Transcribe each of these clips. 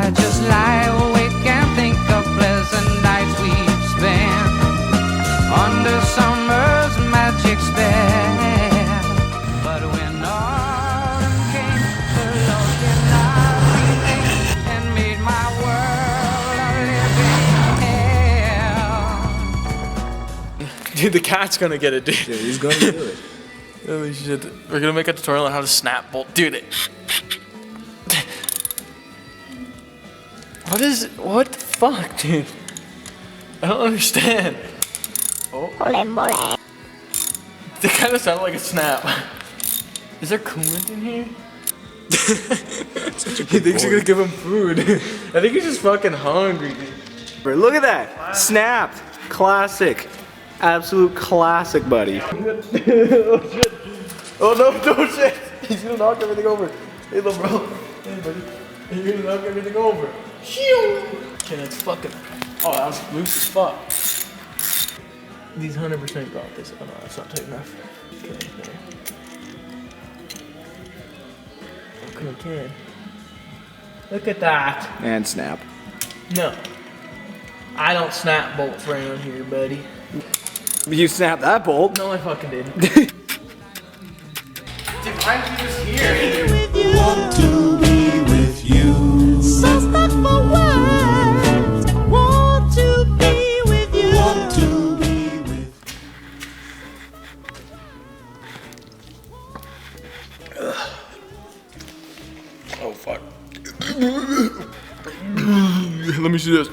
I just lie awake and think of pleasant nights we've spent under summer's magic spell. But when autumn came, the Lord did not relent and made my world a living hell. Dude, the cat's gonna get it, dude. Dude, he's gonna do it. Holy shit. We're gonna make a tutorial on how to snap bolt. Dude, what the fuck, dude? I don't understand. Oh. They kind of sound like a snap. Is there coolant in here? He thinks you're gonna give him food. I think he's just fucking hungry, dude. Look at that. Snapped. Classic. Absolute classic, buddy. Oh shit. Oh no shit. He's gonna knock everything over. Hey little bro. Hey buddy. You're gonna knock everything over. Okay, that's fucking. Oh, that was loose as fuck. These 100% got this. Oh no, that's not tight enough. Okay. Look at that. And snap. No. I don't snap bolts around here, buddy. You snapped that bolt. No, I fucking didn't. Dude, why did you just here? Want to be with you. So stuck for words. Want to be with you. Want to be with you. Oh fuck. Let me see this.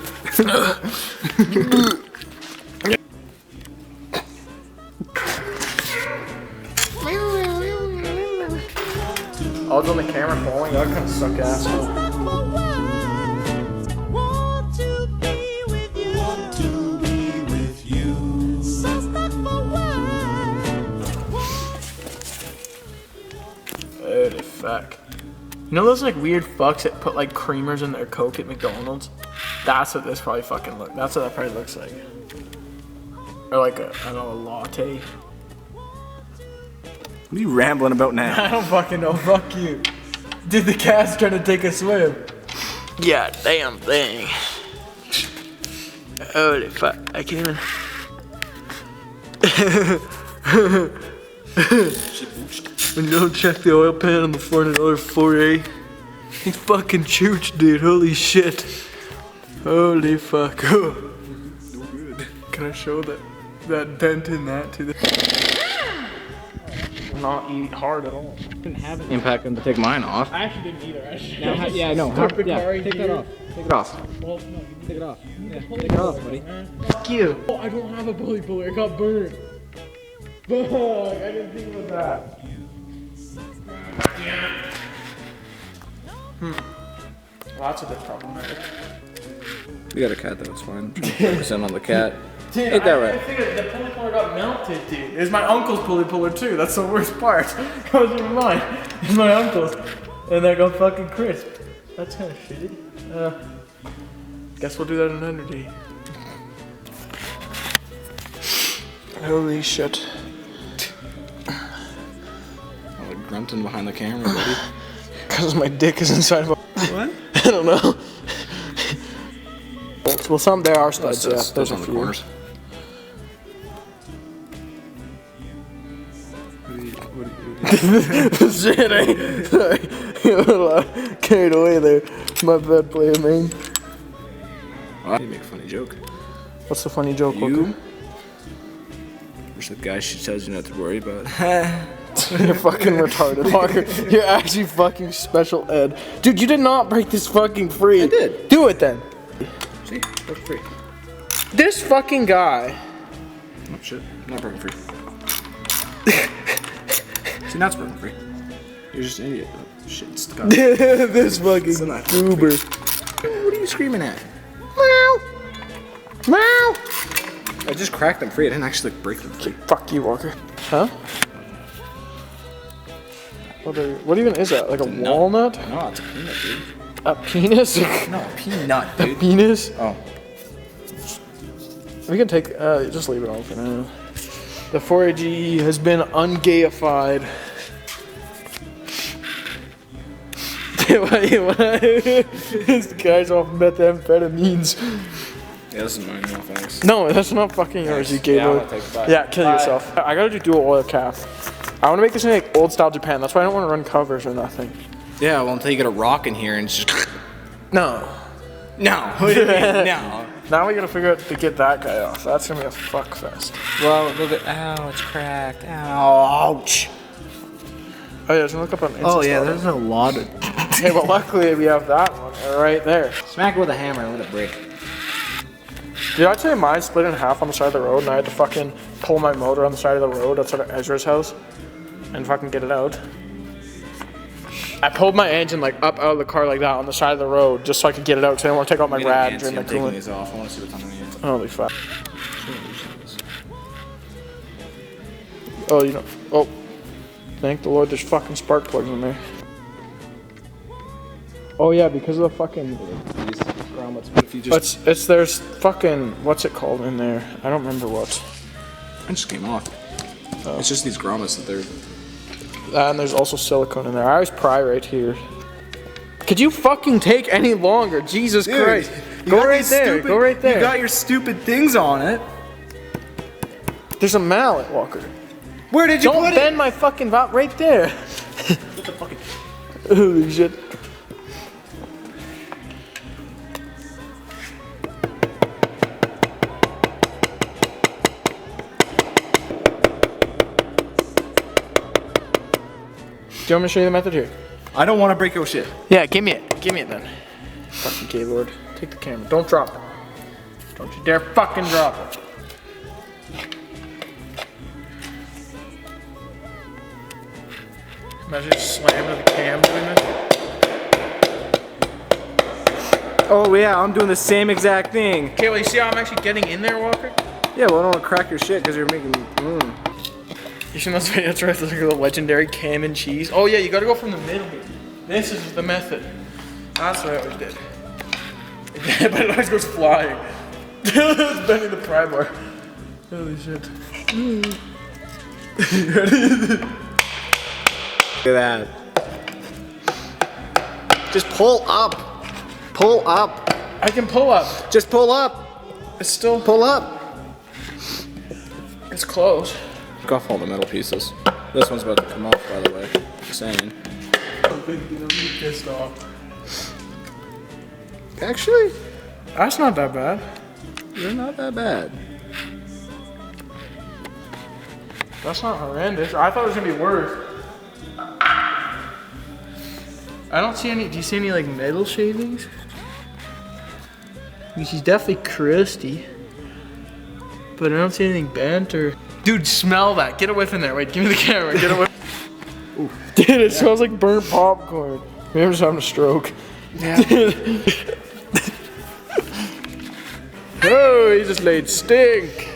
I was on the camera falling. That kind of suck ass. Want to be with you. Want to be with you. So stuck for words. Holy fuck. You know those like weird fucks that put like creamers in their Coke at McDonald's? That's what this probably fucking look. That's what that probably looks like. Or like a, I don't know, a latte. What are you rambling about now? I don't fucking know. Fuck you. Dude, the cat's trying to take a swim. Yeah, damn thing. Holy fuck. I can't even. When you don't check the oil pan on the $400 4A, he fucking chooched, dude. Holy shit. Holy fuck. Oh. Can I show that dent in that to the. Not eat hard at all. Didn't have it. Impact him to take mine off. I actually didn't either. Yeah, I know. Take that off. Take it off. Well, no, take it off. Yeah, take it off, buddy. Fuck you. Oh, I don't have a bully puller. It got burned. Fuck, I didn't think about that. Well, that's a bit problematic. We got a cat though, it's fine. I'm trying to focus in on the cat. Dude, Ain't that right? I figured the pulley puller got melted, dude. It's my uncle's pulley puller too. That's the worst part. It wasn't even mine. It's my uncle's. And that got fucking crisp. That's kind of shitty. Guess we'll do that another day. Holy shit. I'm like grunting behind the camera, buddy. Because my dick is inside of a... What? I don't know. Well, some there are studs, yeah. Those on the corners. Shit, eh? Sorry. You're a little carried away there. My bad, player, man. Well, you make a funny joke. What's the funny joke, You? Walker? Which the guy she tells you not to worry about. You're fucking retarded, Walker. You're actually fucking special ed. Dude, you did not break this fucking free. I did. Do it then. See? That's free. This fucking guy. Oh shit. Not broken free. See, now it's broken free. You're just an idiot. Oh, shit, it's the guy. This fucking Still not goober. What are you screaming at? Meow. Meow. I just cracked them free. I didn't actually like, break them free. Fuck you, Walker. Huh? What even is that? Like a walnut? No, it's a peanut, dude. A penis? No, a peanut, dude. A penis? Oh. We can take, just leave it on for now. The 4AGE has been ungayified. This guy's off methamphetamines. Yeah, this is mine. No thanks. No, that's not fucking yours, you gay Yeah, I boy. wanna take that. Yeah, kill yourself. I gotta do dual oil calf. I wanna make this in like old style Japan. That's why I don't wanna run covers or nothing. Yeah, well, until you get a rock in here and just. No. No. What do you mean? No. Now we gotta figure out to get that guy off. That's gonna be a fuck fest. Well, look at. Ow, it's cracked. Ow. Ouch. Oh yeah, just look up on Insta. Oh, yeah, there's a lot of. Hey, but luckily we have that one right there. Smack it with a hammer and let it break. Did I tell you mine split in half on the side of the road and I had to fucking pull my motor on the side of the road outside of Ezra's house and fucking get it out? I pulled my engine like up out of the car like that on the side of the road just so I could get it out because I didn't want to take out my rad and drain my taking coolant. these off. I want to see what's underneath. Holy fuck. Oh, you know. Oh. Thank the Lord there's fucking spark plugs in there. Oh yeah, because of the fucking... It's there's fucking... What's it called in there? I don't remember what. It just came off. It's just these grommets that they're... And there's also silicone in there. I always pry right here. Could you fucking take any longer? Jesus Christ. Go right there. Go right there. You got your stupid things on it. There's a mallet, Walker. Where did you Don't put it? bend my fucking valve right there. What the fucking... Holy shit. Do you want me to show you the method here? I don't want to break your shit. Yeah, give me it. Give me it then. Fucking Gaylord. Take the camera. Don't drop it. Don't you dare fucking drop it. Imagine just slamming the cam doing this. Oh yeah, I'm doing the same exact thing. Okay, well you see how I'm actually getting in there, Walker? Yeah, well I don't want to crack your shit because you're making... You see that's right, that's like the legendary cam and cheese. Oh yeah, you gotta go from the middle. This is the method. That's what I always did. But it always goes flying. It's bending the pry bar. Holy shit. Look at that. Just pull up. Pull up. I can pull up. Just pull up. It's still, Pull up. it's close. Took off all the metal pieces. This one's about to come off, by the way. Just saying. I'm pissed off. Actually, That's not that bad. you're not that bad. That's not horrendous. I thought it was gonna be worse. I don't see any, do you see any like metal shavings? She's definitely crusty. But I don't see anything bent or... Dude, smell that. Get away from there. Wait, give me the camera. Get away. Dude, it smells like burnt popcorn. Maybe I'm just having a stroke. Yeah. Oh, he just laid stink.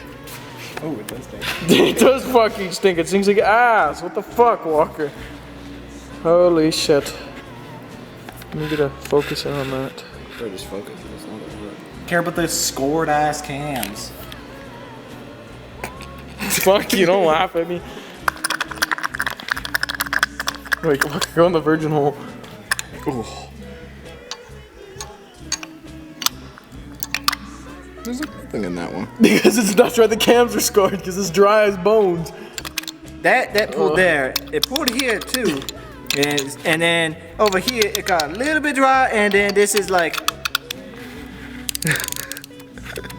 Oh, it does stink. It does fucking stink. It stinks like ass. What the fuck, Walker? Holy shit. Let me get a focus in on that. They're just focused. It's not that hard. Care about the scored ass cams. Fuck you, don't laugh at me. Wait, look, go in the virgin hole. Ooh. There's like nothing in that one. Because that's where the cams are scored, because it's dry as bones. That pulled there. It pulled here too. And then over here it got a little bit dry, and then this is like...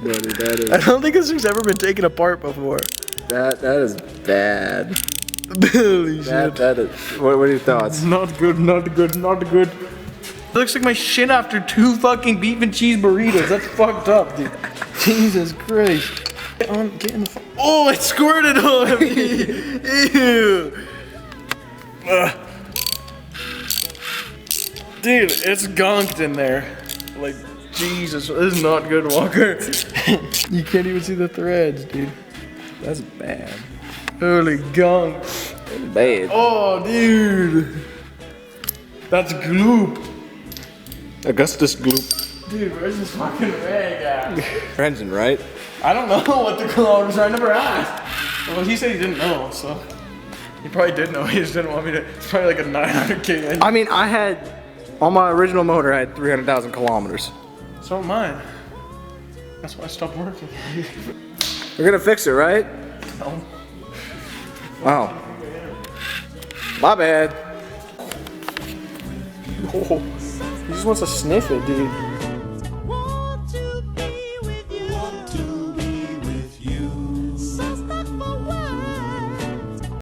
Buddy, that I don't think this thing's ever been taken apart before. that is bad. Holy shit. That is... What are your thoughts? Not good, not good, not good. It looks like my shit after 2 fucking beef and cheese burritos. That's fucked up, dude. Jesus Christ. Get in the... Oh, it squirted on me. Ew. Ugh. Dude, it's gunked in there. Like, Jesus, this is not good, Walker. You can't even see the threads, dude. That's bad. Holy gunk. That's bad. Oh, dude. That's gloop. Augustus Gloop. Dude, where's this fucking rag at? Engine, right? I don't know what the kilometers are. I never asked. Well, he said he didn't know, so. He probably did know. He just didn't want me to. It's probably like a 900K engine. I mean, I had On my original motor, I had 300,000 kilometers. So am mine. That's why I stopped working. We're gonna fix it, right? No. Oh. My bad. Oh, he just wants to sniff it, dude.